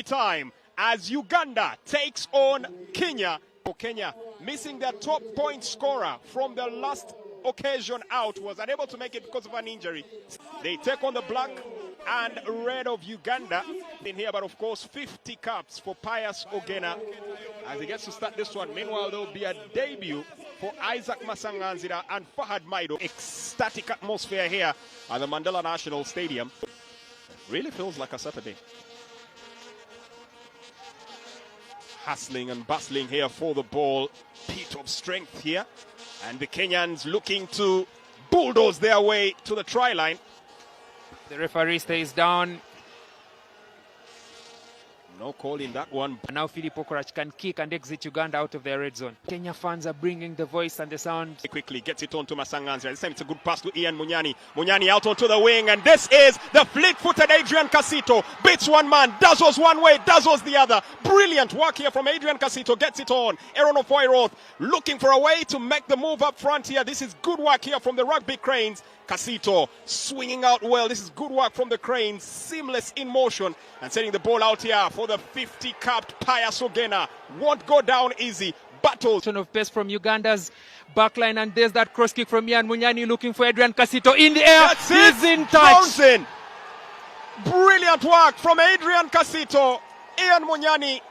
story time as Uganda takes on Kenya. Kenya missing their top point scorer from the last occasion out, was unable to make it because of an injury. They take on the black and red of Uganda in here, but of course 50 caps for Pius Ogena as he gets to start this one. Meanwhile, there will be a debut for Isaac Masanganzira and Fahad Maido. Ecstatic atmosphere here at the Mandela National Stadium. Really feels like a Saturday. Hustling and bustling here for the ball. Pit of strength here. And the Kenyans looking to bulldoze their way to the try line. The referee stays down. No call in that one. Now Philip Okorach can kick and exit Uganda out of their red zone. Kenya fans are bringing the voice and the sound. He quickly gets it on to Masanganzira. This time it's a good pass to Ian Munyani. Munyani out onto the wing, and this is the fleet-footed Adrian Casito. Beats one man, dazzles one way, dazzles the other. Brilliant work here from Adrian Casito. Gets it on. Aaron Ofoiroth looking for a way to make the move up front here. This is good work here from the Rugby Cranes. Casito swinging out well. This is good work from the Cranes. Seamless in motion and sending the ball out here for the 50-capped Pius Ogena. Won't go down easy. Battles. Of pace from Uganda's backline, and there's that cross kick from Ian Munyani looking for Adrian Casito in the air. That's it. He's in touch. Bouncing. Brilliant work from Adrian Casito. Ian Munyani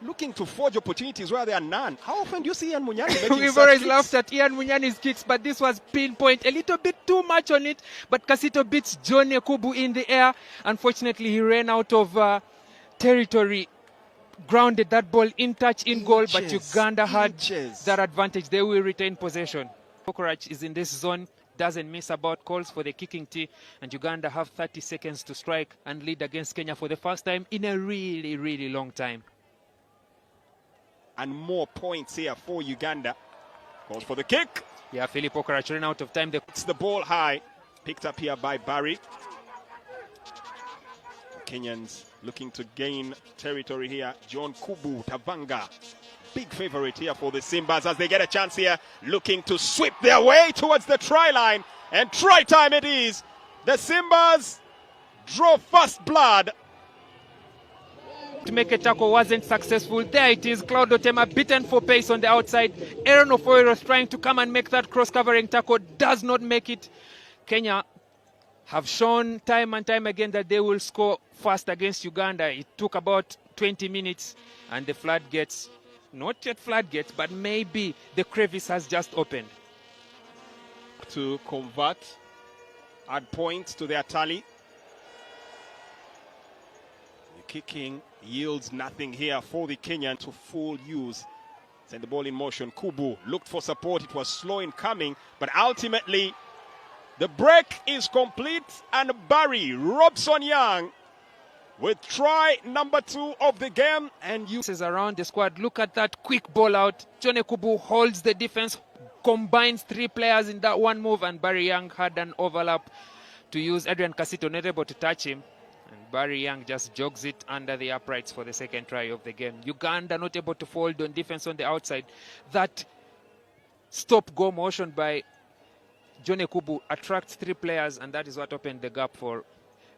looking to forge opportunities where there are none. How often do you see Ian Munyani making We've such always kicks? laughed at Ian Munyani's kicks, but this was pinpoint. A little bit too much on it, but Casito beats John Yakubu in the air. Unfortunately, he ran out of territory, grounded that ball in touch, in goal, but Uganda had that advantage. They will retain possession. Okorach is in this zone, doesn't miss about calls for the kicking tee, and Uganda have 30 seconds to strike and lead against Kenya for the first time in a really, really long time. And more points here for Uganda. Calls for the kick. Yeah, Philip Okorach ran out of time. It's the ball high. Picked up here by Barry. Kenyans looking to gain territory here. John Kubu Tavanga. Big favorite here for the Simbas as they get a chance here. Looking to sweep their way towards the try line. And try time it is. The Simbas draw first blood. To make a tackle wasn't successful. There it is. Cloud Otema beaten for pace on the outside. Aaron Ofoiroth trying to come and make that cross-covering tackle. Does not make it. Kenya have shown time and time again that they will score fast against Uganda. It took about 20 minutes and the floodgates, not yet floodgates, but maybe the crevice has just opened. To convert, add points to their tally. The kicking yields nothing here for the Kenyan to full use. Send the ball in motion. Kubu looked for support. It was slow in coming, but ultimately the break is complete, and Barry Robson Young with try number 2 of the game. And uses around the squad. Look at that quick ball out. John Kubu holds the defense, combines 3 players in that one move, and Barry Young had an overlap to use. Adrian Casito not able to touch him, and Barry Young just jogs it under the uprights for the second try of the game. Uganda not able to fold on defense on the outside. That stop-go motion by John Kubu attracts 3 players, and that is what opened the gap for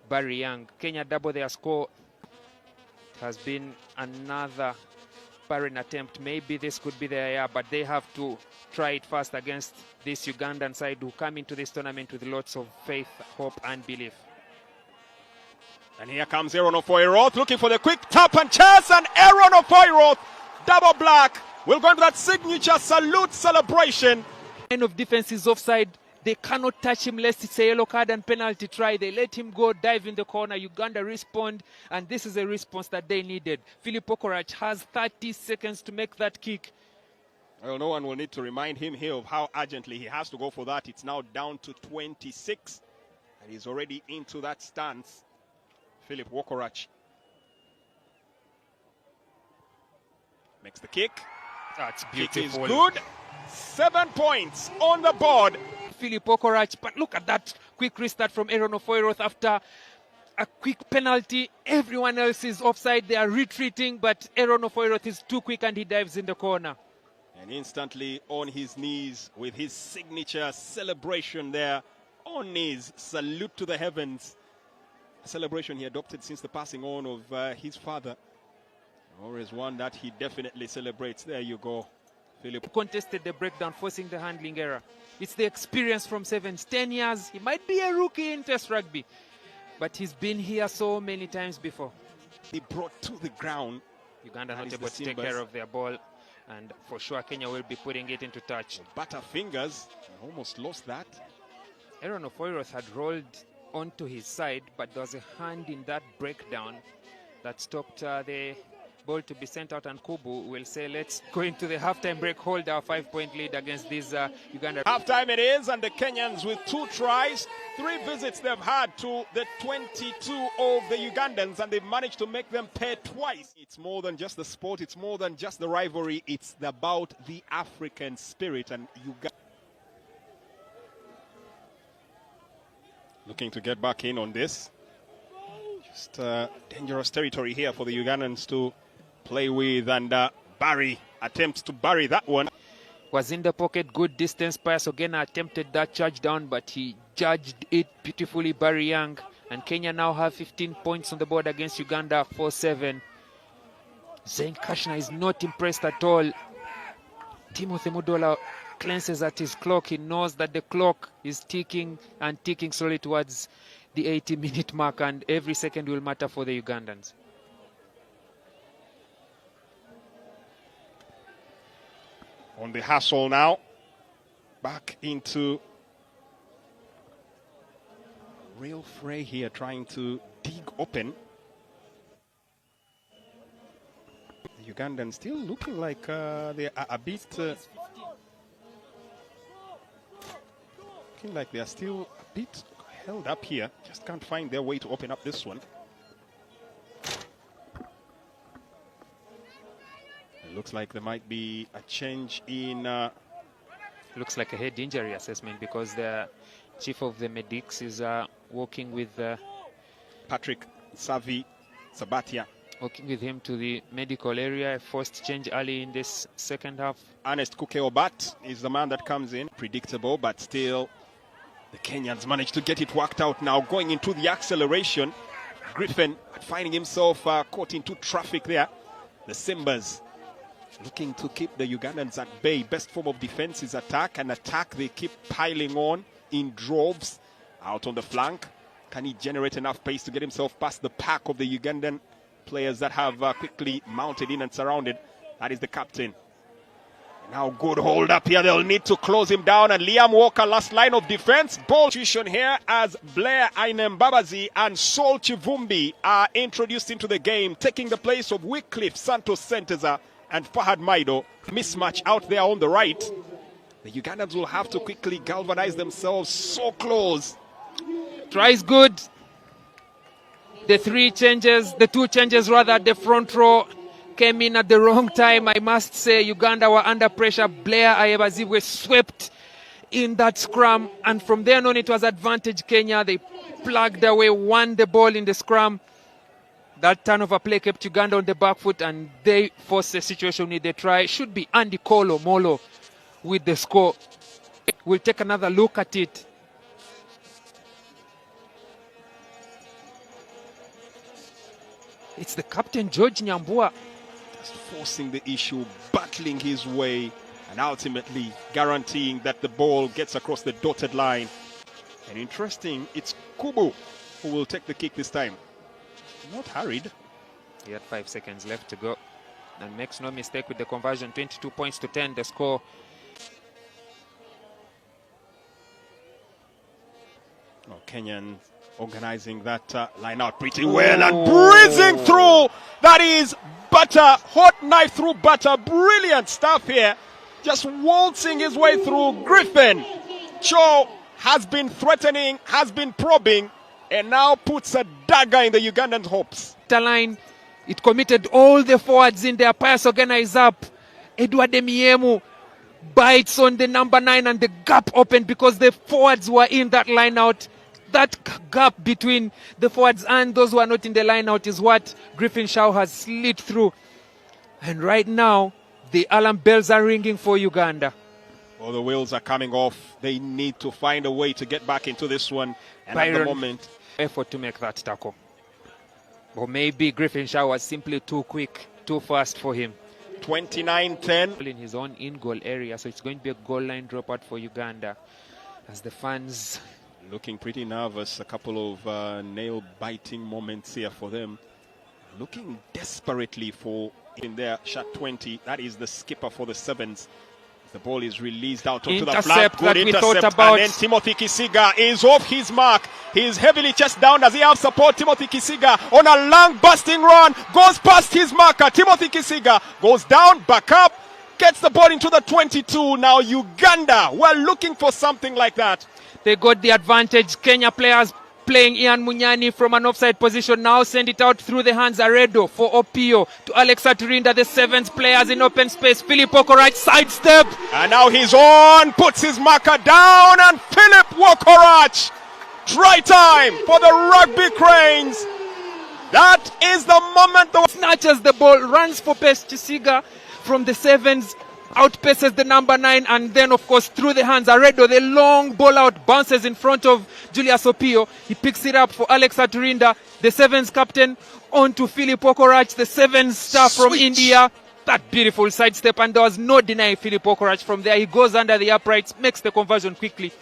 Barry Young. Kenya double their score. It has been another barren attempt. Maybe this could be their year, but they have to try it fast against this Ugandan side who come into this tournament with lots of faith, hope, and belief. And here comes Aaron Ofoiroth looking for the quick tap and chance, and Aaron Ofoiroth, double black, will go into that signature salute celebration. End of defense is offside. They cannot touch him lest it's a yellow card and penalty try. They let him go, dive in the corner. Uganda respond, and this is a response that they needed. Philip Okorach has 30 seconds to make that kick. Well, no one will need to remind him here of how urgently he has to go for that. It's now down to 26, and he's already into that stance. Philip Okorach makes the kick. That's beautiful. It is good. 7 points on the board. Philip Okorach, but look at that quick restart from Aaron Ofoiroth after a quick penalty. Everyone else is offside. They are retreating, but Aaron Ofoiroth is too quick and he dives in the corner. And instantly on his knees with his signature celebration there. On knees, salute to the heavens. celebration he adopted since the passing on of his father. Always one that he definitely celebrates. There you go, Philip. Contested the breakdown, forcing the handling error. It's the experience from 10 years. He might be a rookie in Test rugby, but he's been here so many times before. He brought to the ground. Uganda not able to take care of their ball, and for sure Kenya will be putting it into touch. Butterfingers almost lost that. Aaron Ofoiros had rolled onto his side, but there was a hand in that breakdown that stopped the ball to be sent out, and Kubu will say, let's go into the halftime break, hold our 5-point lead against these Uganda. Halftime it is, and the Kenyans with 2 tries, 3 visits they've had to the 22 of the Ugandans, and they've managed to make them pay twice. It's more than just the sport, it's more than just the rivalry, it's about the African spirit, and Uganda looking to get back in on this. Just dangerous territory here for the Ugandans to play with, and Barry attempts to bury that one. Was in the pocket, good distance pass. Ogena attempted that charge down, but he judged it beautifully, Barry Young. And Kenya now have 15 points on the board against Uganda, 4-7. Zain Kashna is not impressed at all. Timothy Mudola glances at his clock. He knows that the clock is ticking and ticking slowly towards the 80-minute mark, and every second will matter for the Ugandans. On the hustle now, back into real fray here, trying to dig open. The Ugandans still looking like they are a bit looking like they are still a bit held up here. Just can't find their way to open up this one. It looks like there might be a change in... Looks like a head injury assessment, because the chief of the medics is working with... Patrick Sabatia. Working with him to the medical area. Forced change early in this second half. Ernest Kukeobat is the man that comes in. Predictable, but still the Kenyans managed to get it worked out now. Going into the acceleration. Griffin finding himself caught into traffic there. The Simbas looking to keep the Ugandans at bay. Best form of defense is attack, and attack they keep piling on in droves. Out on the flank, can he generate enough pace to get himself past the pack of the Ugandan players that have quickly mounted in and surrounded? That is the captain. Now good hold up here, they'll need to close him down, and Liam Walker, last line of defense. Ball situation here as Blair Ainembabazi and Sol Chivumbi are introduced into the game, taking the place of Wycliffe Santos Senteza and Fahad Maido. Mismatch out there on the right. The Ugandans will have to quickly galvanize themselves. So close. Tries good. The two changes rather at the front row came in at the wrong time. I must say Uganda were under pressure. Blair Ainembabazi were swept in that scrum, and from there on it was advantage Kenya. They plugged away, won the ball in the scrum. That turnover play kept Uganda on the back foot, and they forced the situation with the try. Should be Andy Kolo Molo with the score. We'll take another look at it. It's the captain, George Nyambua. Just forcing the issue, battling his way, and ultimately guaranteeing that the ball gets across the dotted line. And interesting, it's Kubu who will take the kick this time. Not hurried. He had 5 seconds left to go, and makes no mistake with the conversion. 22 points to 10 the score. Oh, Kenyan organizing that line out pretty well and breezing through. That is butter, hot knife through butter. Brilliant stuff here. Just waltzing his way through. Griffin Cho has been threatening, has been probing, and now puts a dagger in the Ugandan hopes. The line, it committed all the forwards in there. Pius Ogena is up. Edward Emiemu bites on the number 9, and the gap opened because the forwards were in that line out. That gap between the forwards and those who are not in the line out is what Griffin Shaw has slid through. And right now, the alarm bells are ringing for Uganda. Well, the wheels are coming off. They need to find a way to get back into this one. And at the moment, effort to make that tackle. Or maybe Griffin Shaw was simply too quick, too fast for him. 29-10. In his own in-goal area, so it's going to be a goal line dropout for Uganda. As the fans looking pretty nervous, a couple of nail-biting moments here for them. Looking desperately for in there, shot 20. That is the skipper for the Sevens. The ball is released out onto the flat. Good intercept. And then Timothy Kisiga is off his mark. He is heavily chest down. Does he have support? Timothy Kisiga on a long busting run. Goes past his marker. Timothy Kisiga goes down, back up, gets the ball into the 22. Now Uganda were looking for something like that. They got the advantage. Kenya players playing Ian Munyani from an offside position. Now send it out through the hands. Aredo for Opio to Alex Aturinda. The Sevens players in open space. Philip Okorach sidestep. And now he's on. Puts his marker down. And Philip Okorach. Try time for the Rugby Cranes. That is the moment. Snatches the ball. Runs for pace. Chisiga from the Sevens. Outpaces the number 9, and then of course through the hands Aredo, the long ball out bounces in front of Julius Opio. He picks it up for Alex Aturinda, the Sevens captain, on to Philip Okorach, the Sevens star from India. That beautiful sidestep, and there was no denying Philip Okorach from there. He goes under the uprights, makes the conversion quickly.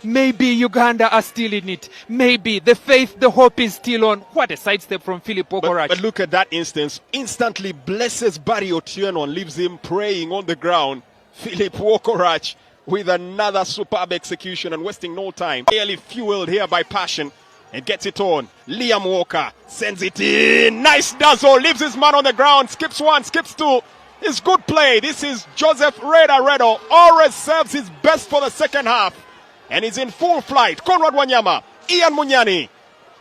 Maybe Uganda are still in it. Maybe the faith, the hope is still on. What a sidestep from Philip Okorach. But look at that instance. Instantly blesses Barry Otieno and leaves him praying on the ground. Philip Okorach with another superb execution and wasting no time. Clearly fueled here by passion and gets it on. Liam Walker sends it in. Nice dazzle. Leaves his man on the ground. Skips one, skips two. It's good play. This is Joseph Redo. Always serves his best for the second half. And he's in full flight. Conrad Wanyama, Ian Munyani,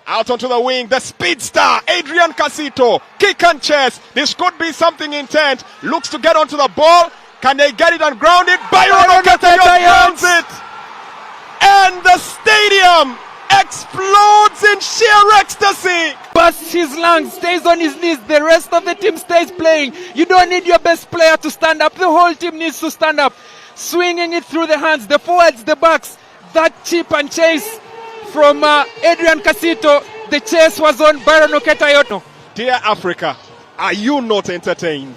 out onto the wing. The speedster, Adrian Casito, kick and chase. This could be something intent. Looks to get onto the ball. Can they get it and ground it? Byron Okete grounds it. And the stadium explodes in sheer ecstasy. Busts his lungs, stays on his knees. The rest of the team stays playing. You don't need your best player to stand up. The whole team needs to stand up. Swinging it through the hands, the forwards, the backs. That chip and chase from Adrian Casito. The chase was on Byron Oketayono. Dear Africa, are you not entertained?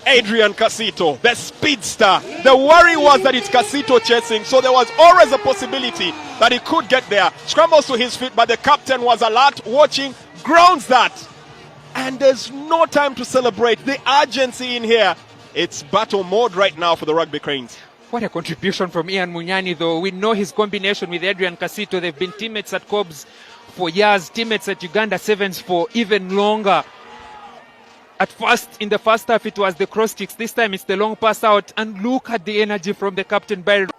Adrian Casito, the speedster. The worry was that it's Casito chasing, so there was always a possibility that he could get there. Scrambles to his feet, but the captain was alert, watching, grounds that. And there's no time to celebrate. The urgency in here. It's battle mode right now for the Rugby Cranes. What a contribution from Ian Munyani, though. We know his combination with Adrian Casito. They've been teammates at Cobs for years, teammates at Uganda Sevens for even longer. At first, in the first half, it was the cross sticks. This time, it's the long pass out. And look at the energy from the captain, Byron.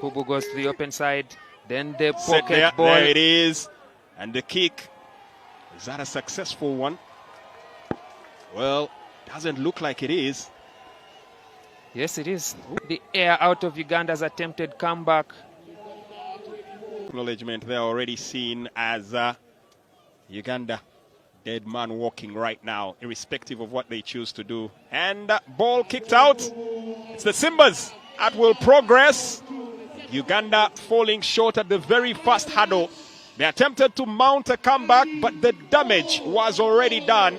Kubu goes to the open side. Then the pocket ball. There it is. And the kick. Is that a successful one? Well, doesn't look like it is. Yes, it is. The air out of Uganda's attempted comeback. Acknowledgement there already seen as Uganda. Dead man walking right now, irrespective of what they choose to do. And ball kicked out. It's the Simbas that will progress. Uganda falling short at the very first hurdle. They attempted to mount a comeback, but the damage was already done.